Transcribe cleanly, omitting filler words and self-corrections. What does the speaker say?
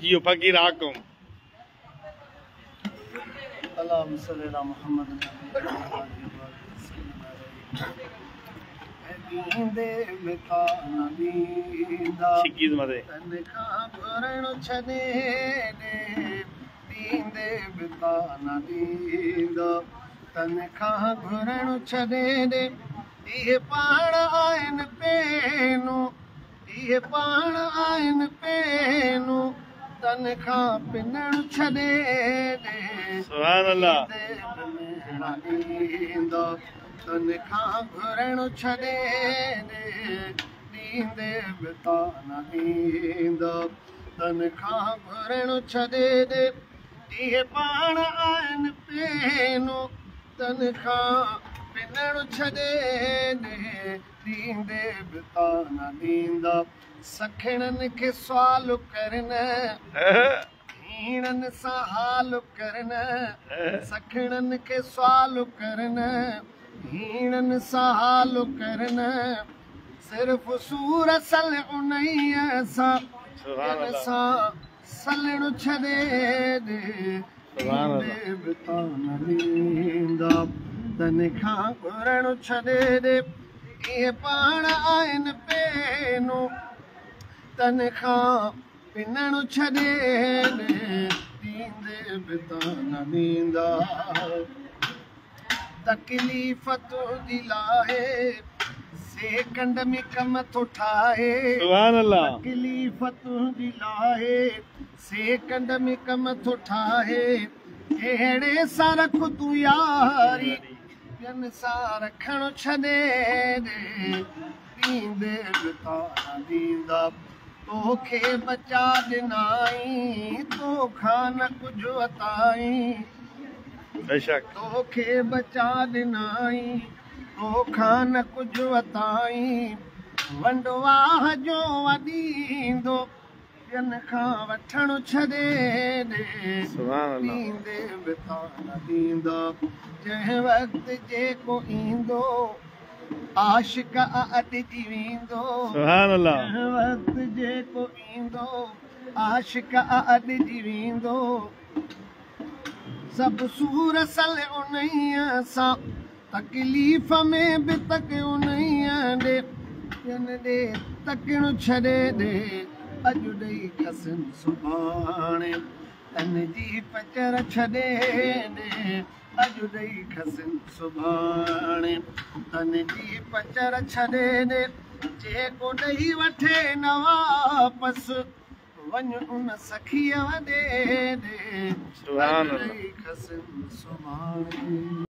जियो फकीर हाकुम अल्लाहुम्मा सल्ली अला मुहम्मद दींदे बिता न दींदा शिकीज़ मदे तनखा भरण छदे दे दींदे बिता न दींदा तनखा भरण छदे दे ये पाण आइन पेनो ये पाण आइन पेनो तनखा पिनण छदे दे सुभान अल्लाह दींदा तनखा भरण छदे दे दींदे बिता न दींदा तनखा भरण छदे दे ये पाण आइन पेनो तनखा पिनण छदे दे दींदे बिता न दींदा सखणनि खे सुवाल करन हीणनि सां हाल करन सखणनि खे सुवाल करन हीणनि सां हाल करन सिर्फ़ सूर सल उन्हीअ सां सलण छॾे दे दींदे बिता न दींदा तनखा भरण छॾे दे इहे पाण आहिनि पेनो तनखा पिनण छॾे दे दींदे बिता न दींदा तकलीफ़ तुंहिंजी लाहे सेकंड में कम थो ठाहे सुभान अल्लाह तकलीफ़ तुंहिंजी लाहे सेकंड में कम थो ठाहे अहिड़े सां रख तूं यारी ॿियनि सां रखण छॾे दे दींदे बिता न दींदा तोखे बचा ॾिनाई तोखां न कुझु वताई बेशक तोखे बचा ॾिनाई तोखां न कुझु वताई वंडवाह जो वॾींदो ॿियनि खां वठण छॾे दे सुभान अल्लाह दींदे बिता न दींदा जंहिं वक़्तु जेको ईंदो आशिक अॾिजी वेंदो सुभान अल्लाह जंहिं वक़्तु जेको ईंदो आशिक अॾिजी वेंदो सभु सूर सल उन्हीअ सां तकलीफ़ में बि तक उन्हीअ ॾे ॾे तकण छॾे ॾे अॼु ॾेई खसनि सुभाणे तन जी पचर छॾे ॾे अॼु ॾेई खसनि सुभाणे तन जी पचर छॾे ॾे जेको ॾेई वठे न वापसि वञ उन सखीअ वॾे ॾे सुभान अॼु ॾेई खसनि सुभाणे